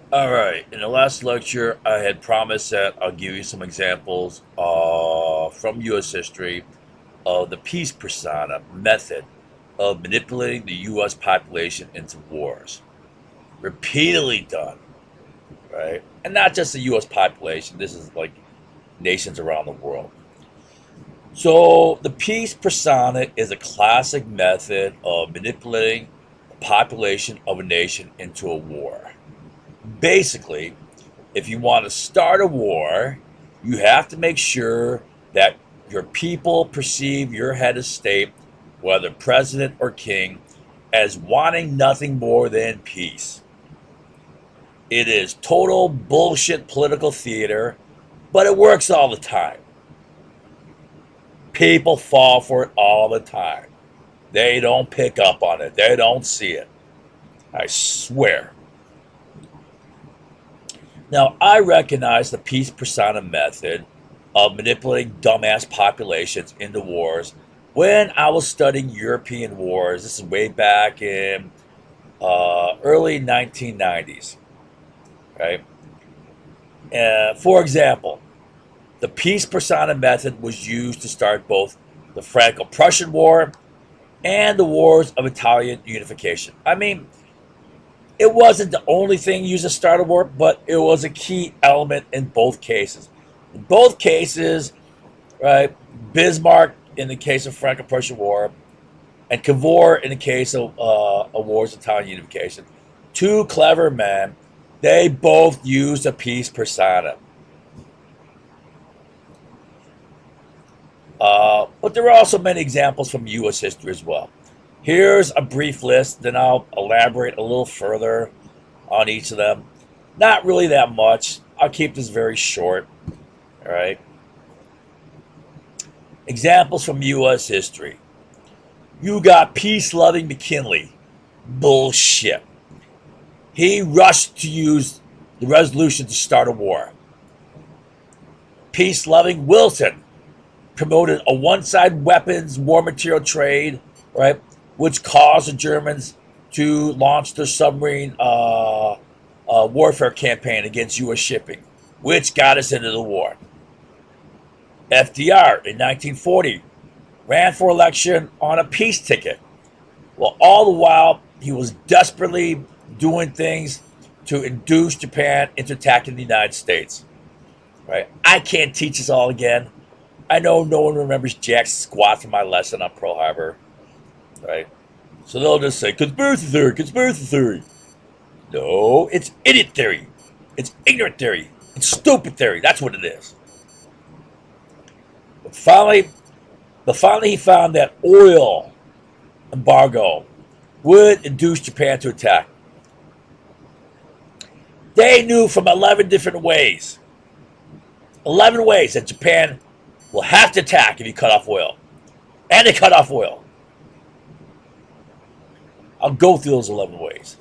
All right. In the last lecture, I had promised that I'll give you some examples from U.S. history of the peace persona method of manipulating the U.S. population into wars. Repeatedly done, right? And not just the U.S. population. This is like nations around the world. So the peace persona is a classic method of manipulating the population of a nation into a war. Basically, if you want to start a war, you have to make sure that your people perceive your head of state, whether president or king, as wanting nothing more than peace. It is total bullshit political theater, but it works all the time. People fall for it all the time. They don't pick up on it, they don't see it. I swear. Now, I recognize the peace persona method of manipulating dumbass populations into wars when I was studying European wars. This is way back in early 1990s, right? For example, the peace persona method was used to start both the Franco-Prussian War and the wars of Italian unification. I mean, it wasn't the only thing used to start a war, but it was a key element in both cases. In both cases, right, Bismarck in the case of Franco-Prussian War, and Cavour in the case of a war's Italian unification, two clever men. They both used a peace persona. But there are also many examples from U.S. history as well. Here's a brief list, then I'll elaborate a little further on each of them. Not really that much. I'll keep this very short. All right. Examples from U.S. history. You got peace loving McKinley. Bullshit. He rushed to use the resolution to start a war. Peace loving Wilson promoted a one side weapons war material trade, right, which caused the Germans to launch their submarine warfare campaign against U.S. shipping, which got us into the war. FDR in 1940 ran for election on a peace ticket. Well, all the while, he was desperately doing things to induce Japan into attacking the United States. Right? I can't teach this all again. I know no one remembers jack squat from my lesson on Pearl Harbor. Right? So they'll just say conspiracy theory, conspiracy theory. No, it's idiot theory. It's ignorant theory. It's stupid theory. That's what it is. But finally, he found that oil embargo would induce Japan to attack. They knew from 11 different ways, 11 ways that Japan will have to attack if you cut off oil. And they cut off oil. I'll go through those 11 ways.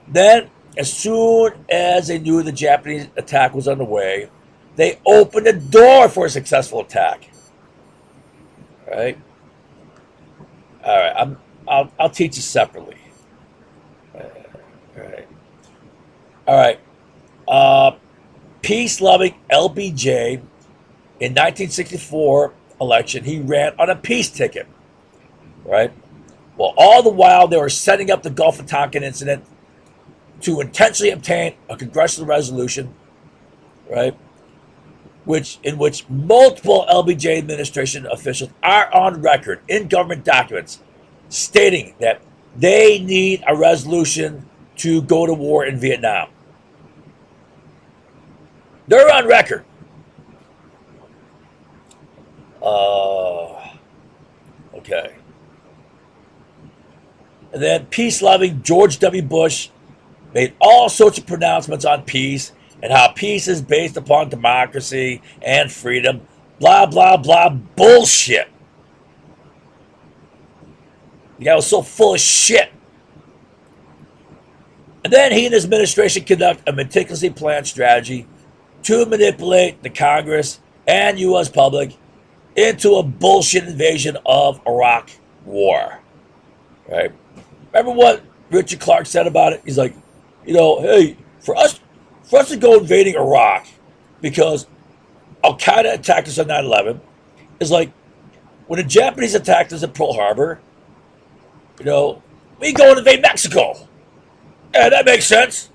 Then, as soon as they knew the Japanese attack was underway, they opened the door for a successful attack. All right? All right, I'll teach you separately. All right. All right. Uh, Peace loving LBJ in 1964 election, he ran on a peace ticket. Right? Well, all the while they were setting up the Gulf of Tonkin incident to intentionally obtain a congressional resolution, right? In which multiple LBJ administration officials are on record in government documents stating that they need a resolution to go to war in Vietnam. They're on record. Okay. And then peace-loving George W. Bush made all sorts of pronouncements on peace and how peace is based upon democracy and freedom. Blah, blah, blah. Bullshit. The guy was so full of shit. And then he and his administration conduct a meticulously planned strategy to manipulate the Congress and U.S. public into a bullshit invasion of Iraq war. Right? Remember what Richard Clark said about it? He's like, hey, For us, for us to go invading Iraq because Al Qaeda attacked us on 9/11 is like when the Japanese attacked us at Pearl Harbor. You know, we go and invade Mexico. Yeah, that makes sense.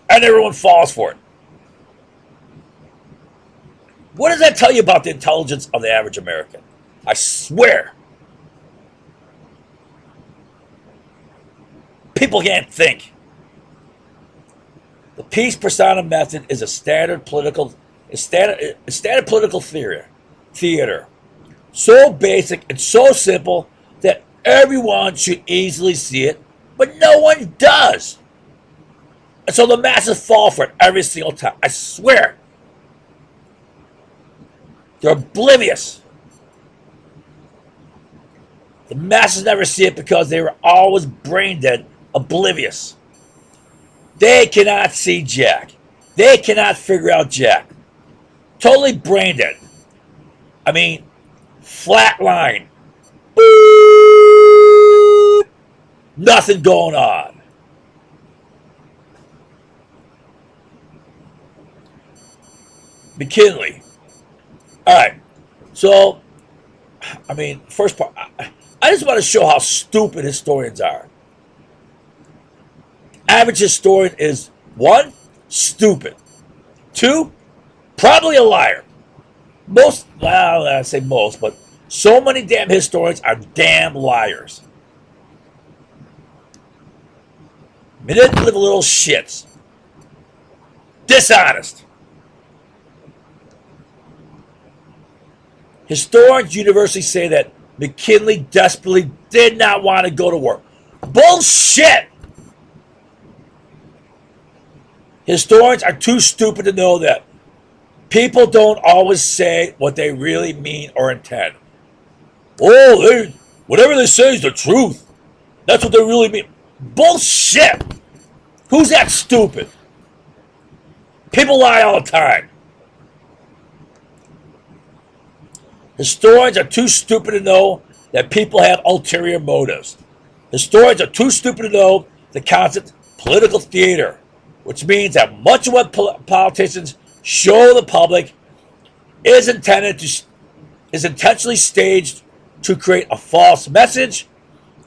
And everyone falls for it. What does that tell you about the intelligence of the average American? I swear. People can't think. The peace persona method is a standard political theater. So basic and so simple that everyone should easily see it, but no one does. And so the masses fall for it every single time. I swear. They're oblivious. The masses never see it because they were always brain dead, oblivious. They cannot see Jack. They cannot figure out Jack. Totally brain dead. I mean, flat line. Boop. Nothing going on. McKinley. All right. So, I mean, first part, I just want to show how stupid historians are. Average historian is 1, stupid. 2, probably a liar. Most, well, I say most, but so many damn historians are damn liars. Manipulative little shits. Dishonest. Historians universally say that McKinley desperately did not want to go to war. Bullshit! Historians are too stupid to know that people don't always say what they really mean or intend. Oh, whatever they say is the truth. That's what they really mean. Bullshit! Who's that stupid? People lie all the time. Historians are too stupid to know that people have ulterior motives. Historians are too stupid to know the concept political theater, which means that much of what politicians show the public is intentionally staged to create a false message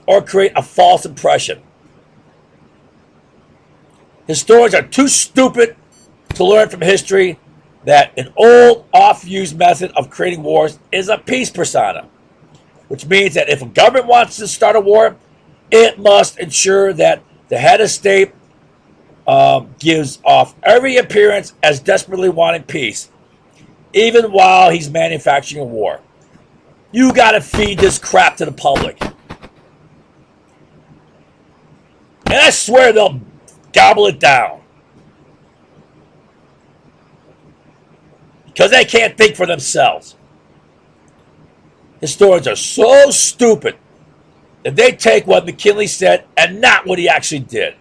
or create a false impression. Historians are too stupid to learn from history that an old, oft-used method of creating wars is a peace persona, which means that if a government wants to start a war, it must ensure that the head of state gives off every appearance as desperately wanting peace, even while he's manufacturing a war. You gotta feed this crap to the public. And I swear they'll gobble it down. Because they can't think for themselves. Historians are so stupid that they take what McKinley said and not what he actually did.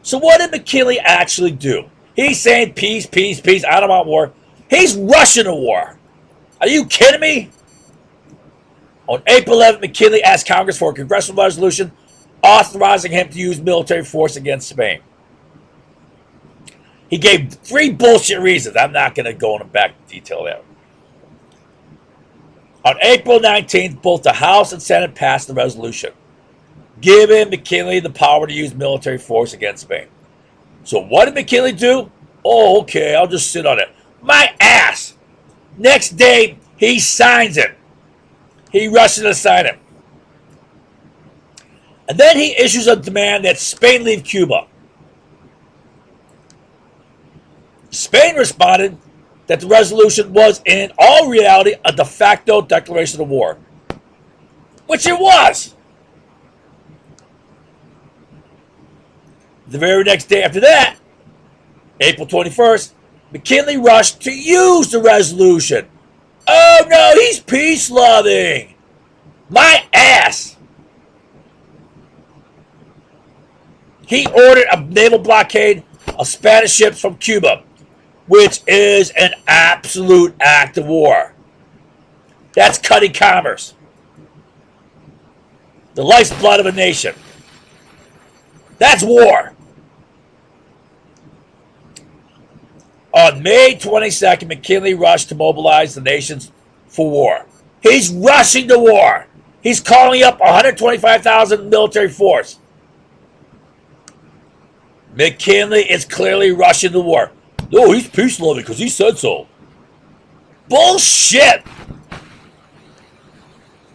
So what did McKinley actually do? He's saying peace, peace, peace, I don't want war. He's rushing a war. Are you kidding me? On April 11th, McKinley asked Congress for a congressional resolution authorizing him to use military force against Spain. He gave 3 bullshit reasons. I'm not going to go into back detail there. On April 19th, both the House and Senate passed the resolution, giving McKinley the power to use military force against Spain. So what did McKinley do? Oh, okay, I'll just sit on it. My ass! Next day, he signs it. He rushes to sign it. And then he issues a demand that Spain leave Cuba. Spain responded that the resolution was, in all reality, a de facto declaration of war. Which it was. The very next day after that, April 21st, McKinley rushed to use the resolution. Oh no, he's peace-loving. My ass. He ordered a naval blockade of Spanish ships from Cuba, which is an absolute act of war. That's cutting commerce. The life's blood of a nation. That's war. On May 22nd, McKinley rushed to mobilize the nations for war. He's rushing to war. He's calling up 125,000 military force. McKinley is clearly rushing to war. No, he's peace loving because he said so. Bullshit.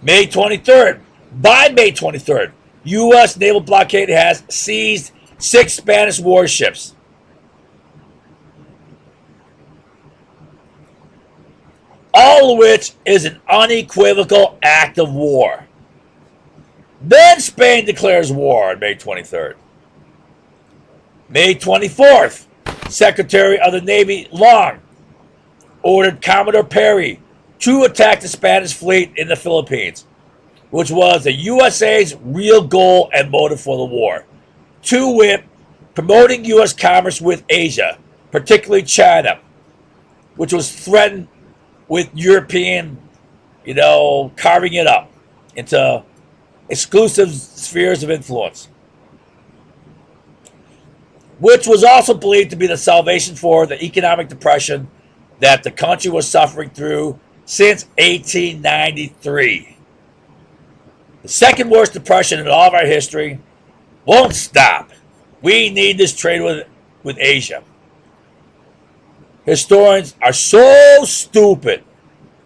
May 23rd. By May 23rd, U.S. naval blockade has seized 6 Spanish warships. All of which is an unequivocal act of war. Then Spain declares war on May 23rd. May 24th, Secretary of the Navy Long ordered Commodore Perry to attack the Spanish fleet in the Philippines, which was the USA's real goal and motive for the war. To wit, promoting U.S. commerce with Asia, particularly China, which was threatened with European, carving it up into exclusive spheres of influence, which was also believed to be the salvation for the economic depression that the country was suffering through since 1893. The second worst depression in all of our history won't stop. We need this trade with Asia. Historians are so stupid,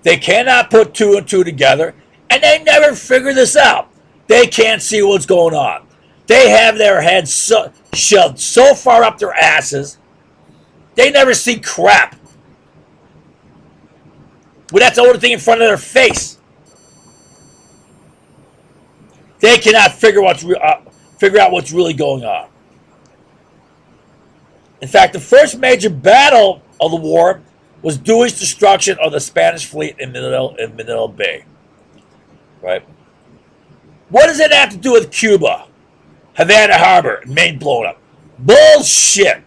they cannot put 2 and 2 together, and they never figure this out. They can't see what's going on. They have their heads shoved so far up their asses, they never see crap. Well, that's the only thing in front of their face. They cannot figure out what's really going on. In fact, the first major battle of the war was Dewey's destruction of the Spanish fleet in Manila Bay. Right? What does it have to do with Cuba, Havana Harbor, and Maine blown up? Bullshit.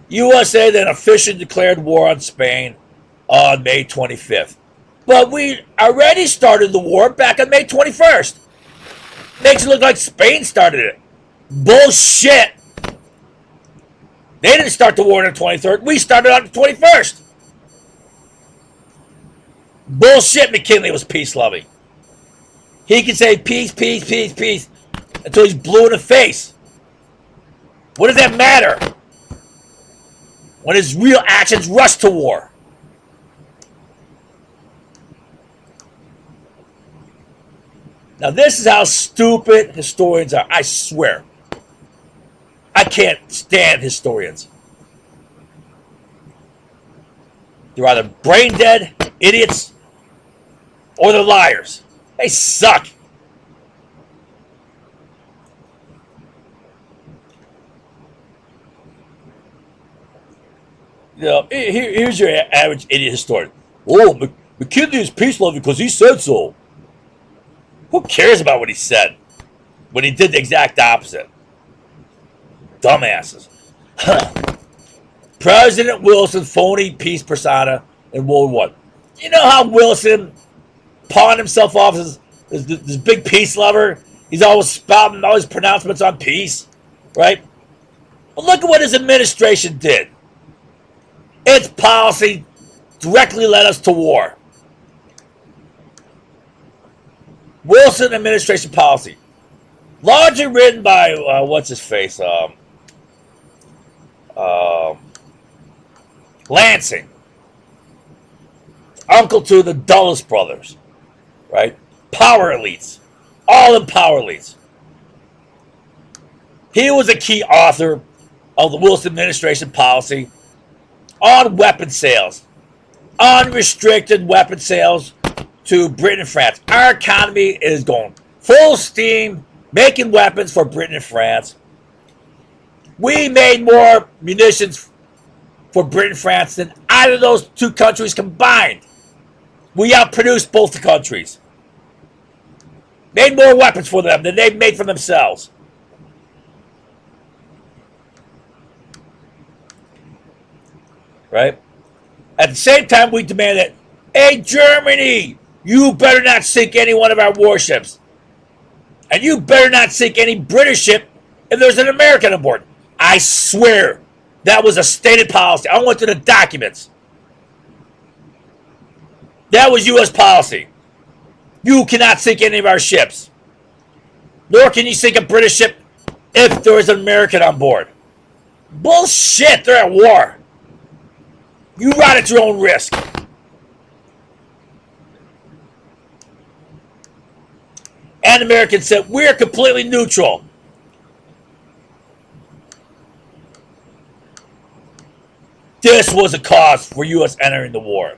USA then officially declared war on Spain on May 25th. But we already started the war back on May 21st. Makes it look like Spain started it. Bullshit. They didn't start the war on the 23rd. We started on the 21st. Bullshit, McKinley was peace-loving. He can say peace, peace, peace, peace until he's blue in the face. What does that matter when his real actions rush to war? Now, this is how stupid historians are. I swear. I can't stand historians. They're either brain dead, idiots, or they're liars. They suck. Here's your average idiot historian. Oh, McKinley is peace-loving because he said so. Who cares about what he said when he did the exact opposite? Dumbasses. President Wilson, phony peace persona in World War I. You know how Wilson pawned himself off as this big peace lover? He's always spouting all his pronouncements on peace, right? But look at what his administration did. Its policy directly led us to war. Wilson administration policy, largely written by what's his face, Lansing, uncle to the Dulles brothers, right? Power elites, all in power elites. He was a key author of the Wilson administration policy on weapon sales, unrestricted weapon sales to Britain and France. Our economy is going full steam, making weapons for Britain and France. We made more munitions for Britain and France than either of those two countries combined. We outproduced both the countries. Made more weapons for them than they made for themselves. Right? At the same time, we demanded, hey, Germany, you better not sink any one of our warships. And you better not sink any British ship if there's an American on board. I swear that was a stated policy. I went to the documents. That was U.S. policy. You cannot sink any of our ships. Nor can you sink a British ship if there is an American on board. Bullshit, they're at war. You ride at your own risk. And Americans said, we're completely neutral. This was a cause for U.S. entering the war.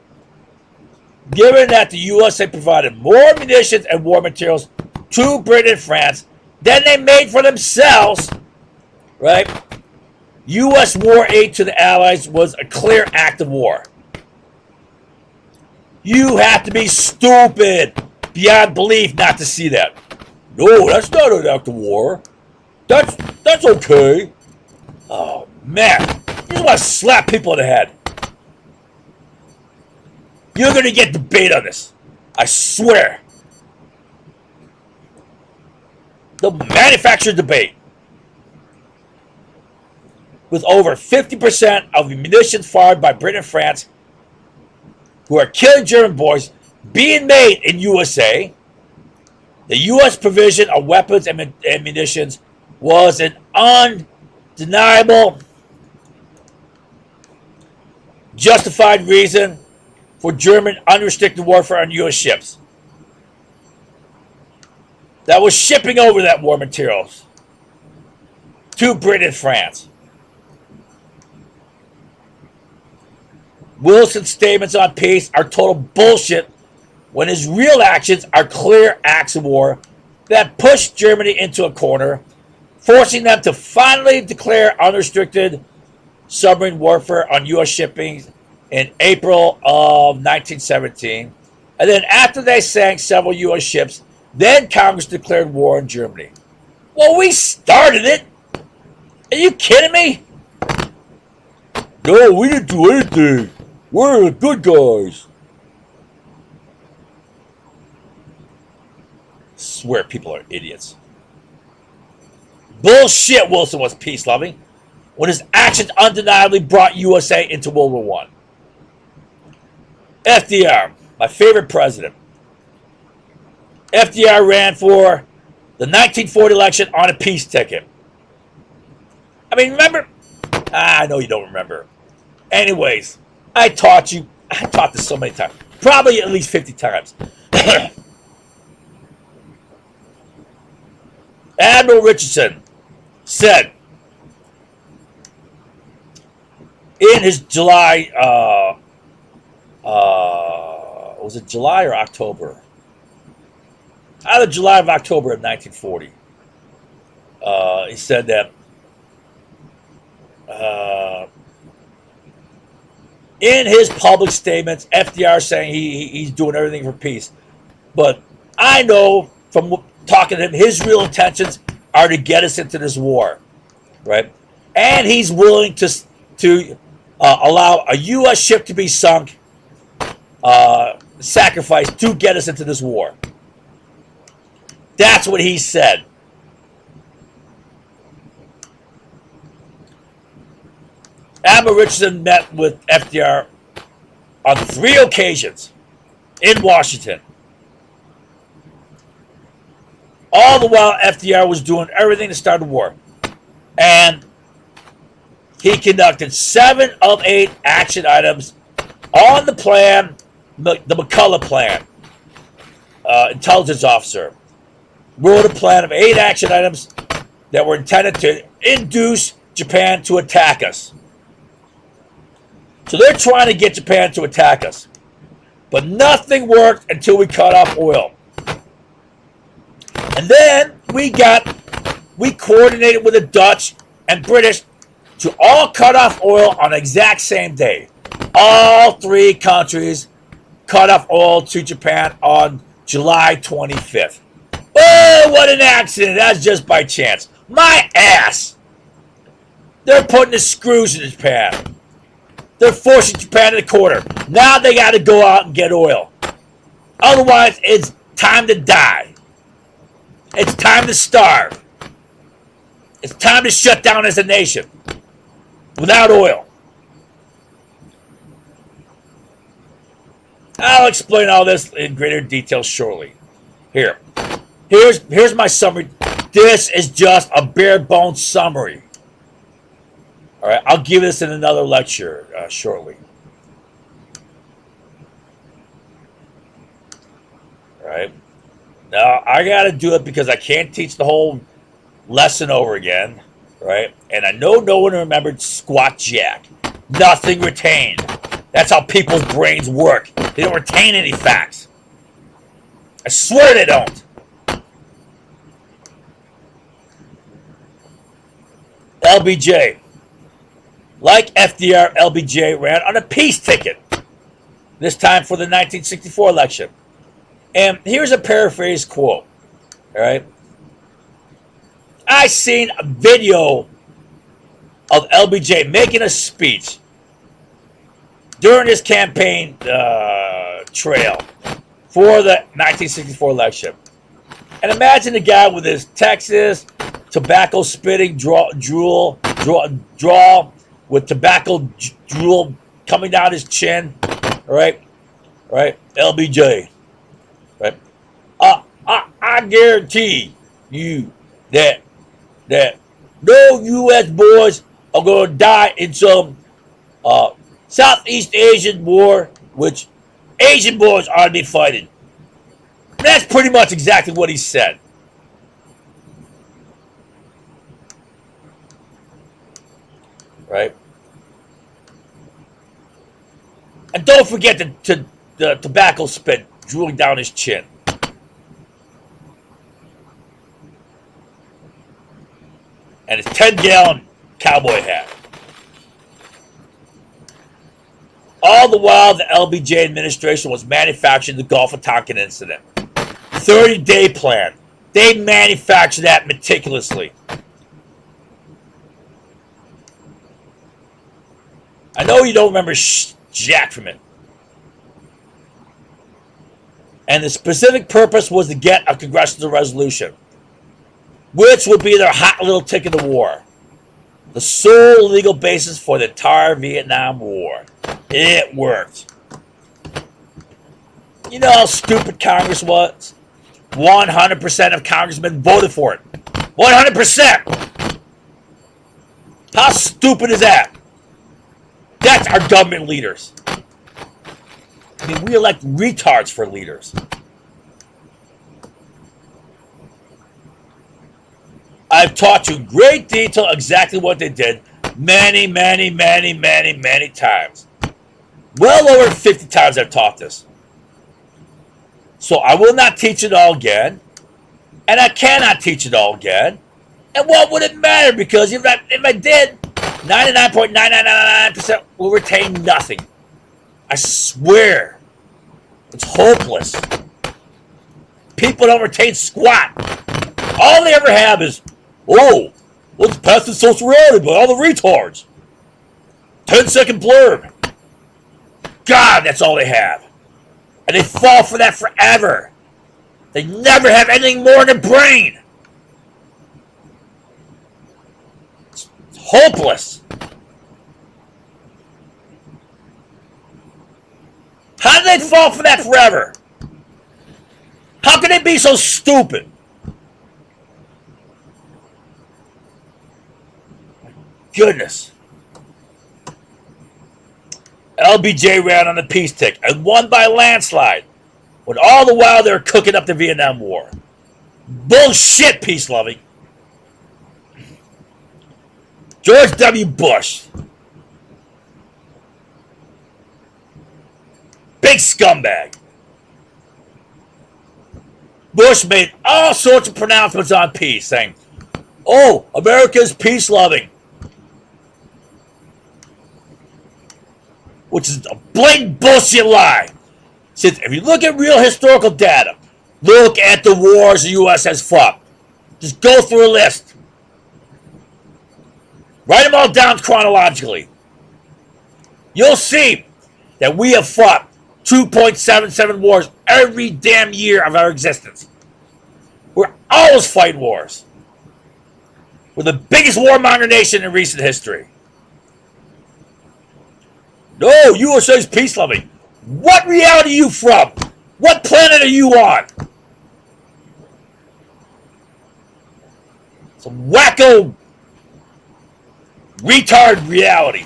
Given that the USA provided more munitions and war materials to Britain and France than they made for themselves, right? U.S. war aid to the Allies was a clear act of war. You have to be stupid beyond belief not to see that. No, that's not an act of war. That's okay. Oh, man. You just want to slap people in the head. You're going to get debate on this. I swear. The manufacturer debate. With over 50% of the munitions fired by Britain and France who are killing German boys being made in USA, the U.S. provision of weapons and munitions was an undeniable, justified reason for German unrestricted warfare on U.S. ships that was shipping over that war materials to Britain and France. Wilson's statements on peace are total bullshit when his real actions are clear acts of war that pushed Germany into a corner, forcing them to finally declare unrestricted submarine warfare on U.S. shipping in April of 1917. And then after they sank several U.S. ships, then Congress declared war on Germany. Well, we started it. Are you kidding me? No, we didn't do anything. We're the good guys. I swear people are idiots. Bullshit, Wilson was peace-loving when his actions undeniably brought USA into World War I. FDR, my favorite president. FDR ran for the 1940 election on a peace ticket. I mean, remember? I know you don't remember. Anyways, I taught this so many times. Probably at least 50 times. Admiral Richardson said in his July, was it July or October? Either July or October of 1940. He said that in his public statements, FDR saying he's doing everything for peace. But I know from talking to him, his real intentions are to get us into this war, right? And he's willing to allow a U.S. ship to be sunk, sacrificed to get us into this war. That's what he said. Admiral Richardson met with FDR on 3 occasions in Washington. All the while, FDR was doing everything to start a war. And he conducted 7 of 8 action items on the plan, the McCulloch plan. Intelligence officer wrote a plan of 8 action items that were intended to induce Japan to attack us. So they're trying to get Japan to attack us. But nothing worked until we cut off oil. And then we coordinated with the Dutch and British to all cut off oil on the exact same day. All 3 countries cut off oil to Japan on July 25th. Oh, what an accident. That's just by chance. My ass. They're putting the screws in Japan. They're forcing Japan to the corner. Now they got to go out and get oil. Otherwise, it's time to die. It's time to starve. It's time to shut down as a nation without oil. I'll explain all this in greater detail shortly. Here's my summary. This is just a bare bones summary. All right, I'll give this in another lecture shortly. All right. Now I got to do it because I can't teach the whole lesson over again. Right, and I know no one remembered squat jack. Nothing retained. That's how people's brains work. They don't retain any facts. I swear they don't. LBJ. Like FDR, LBJ ran on a peace ticket. This time for the 1964 election. And here's a paraphrase quote. All right. I seen a video of LBJ making a speech during his campaign trail for the 1964 election. And imagine the guy with his Texas tobacco spitting draw with tobacco drool coming down his chin. All right, LBJ. Right. I guarantee you that no U.S. boys are going to die in some Southeast Asian war, which Asian boys ought to be fighting. That's pretty much exactly what he said. Right? And don't forget the tobacco spit drooling down his chin. And his 10-gallon cowboy hat. All the while, the LBJ administration was manufacturing the Gulf of Tonkin incident. 30-day plan. They manufactured that meticulously. I know you don't remember jack from it. And the specific purpose was to get a congressional resolution, which would be their hot little ticket to war. The sole legal basis for the entire Vietnam War. It worked. You know how stupid Congress was? 100% of congressmen voted for it. 100%! How stupid is that? That's our government leaders. I mean, we elect retards for leaders. I've taught you in great detail exactly what they did many times. Well over 50 times I've taught this. So I will not teach it all again. And I cannot teach it all again. And what would it matter? Because if I did, 99.9999% will retain nothing. I swear. It's hopeless. People don't retain squat. All they ever have is, oh, let's pass the social reality by all the retards. 10-second blurb. God, that's all they have. And they fall for that forever. They never have anything more in their brain. It's hopeless. How do they fall for that forever? How can they be so stupid? Goodness. LBJ ran on the peace tick and won by a landslide, when all the while they were cooking up the Vietnam War. Bullshit, peace loving. George W. Bush. Big scumbag. Bush made all sorts of pronouncements on peace, saying, oh, America's peace loving. Which is a blatant bullshit lie. Since if you look at real historical data, look at the wars the U.S. has fought. Just go through a list. Write them all down chronologically. You'll see that we have fought 2.77 wars every damn year of our existence. We're always always fight wars. We're the biggest warmonger nation in recent history. No, USA's peace loving. What reality are you from? What planet are you on? Some wacko, retard reality.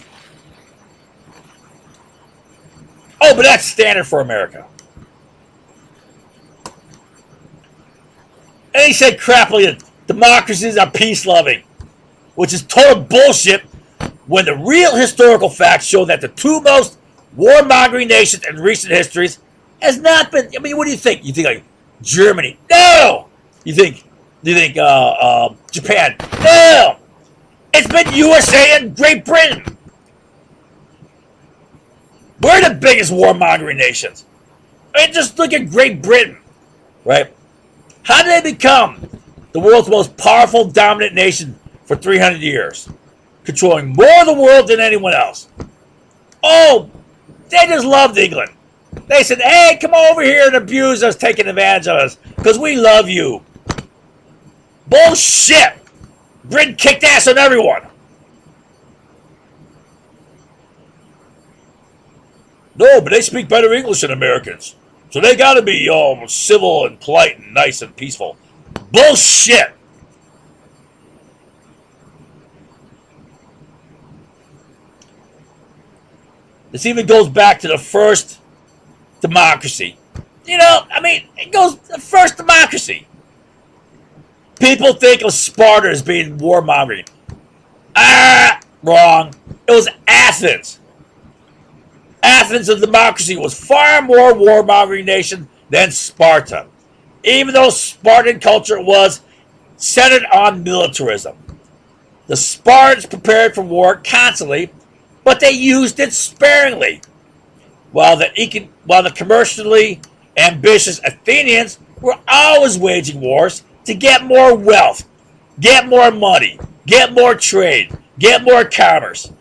Oh, but that's standard for America. And he said crappily that democracies are peace-loving, which is total bullshit when the real historical facts show that the two most warmongering nations in recent histories has not been. I mean, what do you think? You think like Germany? No. You think Japan? No. It's been USA and Great Britain. We're the biggest warmongering nations. I mean, just look at Great Britain, right? How did they become the world's most powerful, dominant nation for 300 years? Controlling more of the world than anyone else. Oh, they just loved England. They said, hey, come over here and abuse us, taking advantage of us, because we love you. Bullshit! Britain kicked ass on everyone. No, but they speak better English than Americans. So they gotta be civil and polite and nice and peaceful. Bullshit! This even goes back to the first democracy. You know, I mean, it goes the first democracy. People think of Sparta as being warmongering. Wrong. It was Athens. Athens, a democracy, was far more warmongering nation than Sparta, even though Spartan culture was centered on militarism. The Spartans prepared for war constantly, but they used it sparingly, while the commercially ambitious Athenians were always waging wars to get more wealth, get more money, get more trade, get more commerce.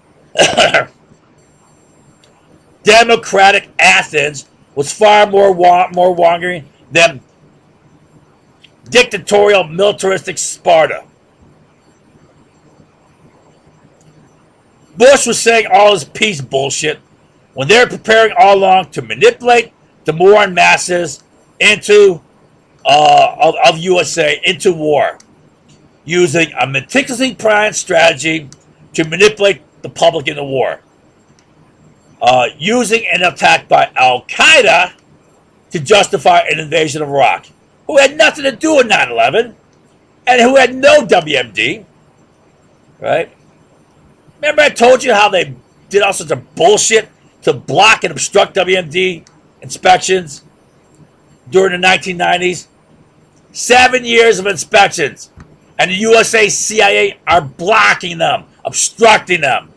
Democratic Athens was far more wandering than dictatorial militaristic Sparta. Bush was saying all his peace bullshit when they were preparing all along to manipulate the moron masses into of USA into war, using a meticulously planned strategy to manipulate the public in the war. Using an attack by Al-Qaeda to justify an invasion of Iraq, who had nothing to do with 9/11 and who had no WMD, right? Remember I told you how they did all sorts of bullshit to block and obstruct WMD inspections during the 1990s? 7 years of inspections, and the USA CIA are blocking them, obstructing them,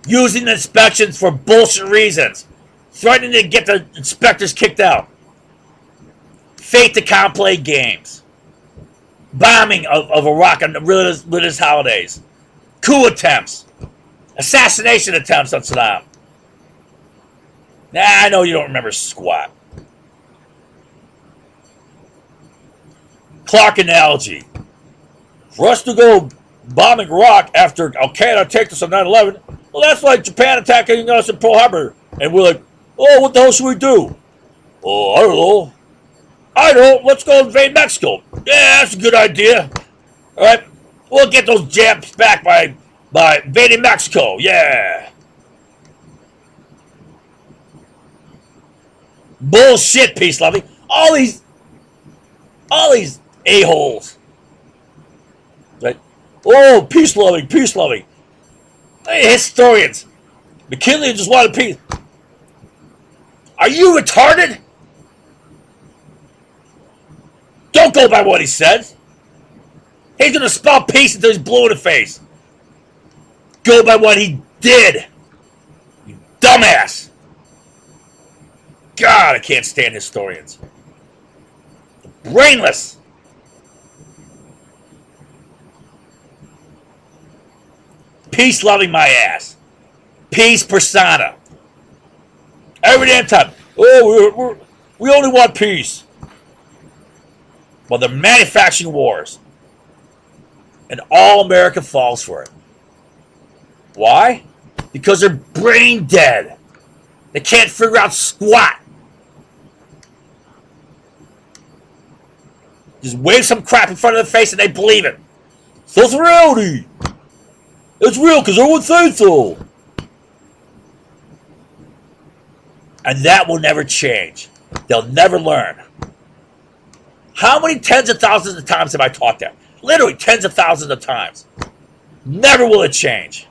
using the inspections for bullshit reasons, threatening to get the inspectors kicked out, fait accompli games, bombing of Iraq on the religious holidays, coup attempts, assassination attempts on Saddam. Nah, I know you don't remember squat. Clark analogy. For us to go bombing Iraq after Al-Qaeda attacked us on 9/11, well, that's like Japan attacking us in Pearl Harbor. And we're like, oh, what the hell should we do? Oh, I don't know. Let's go invade Mexico. Yeah, that's a good idea. All right, we'll get those Japs back by invading Mexico. Yeah. Bullshit, peace loving. All these a-holes. Right? Oh, peace loving, peace loving. Hey, historians. McKinley just wanted peace. Are you retarded? Don't go by what he says. He's going to spell peace until he's blue in the face. Go by what he did. You dumbass. God, I can't stand historians. Brainless. Peace loving my ass. Peace persona. Every damn time. Oh, we only want peace. Well, they're manufacturing wars. And all America falls for it. Why? Because they're brain dead. They can't figure out squat. Just wave some crap in front of their face and they believe it. So it's reality. It's real because everyone says so. And that will never change. They'll never learn. How many tens of thousands of times have I taught that? Literally tens of thousands of times. Never will it change.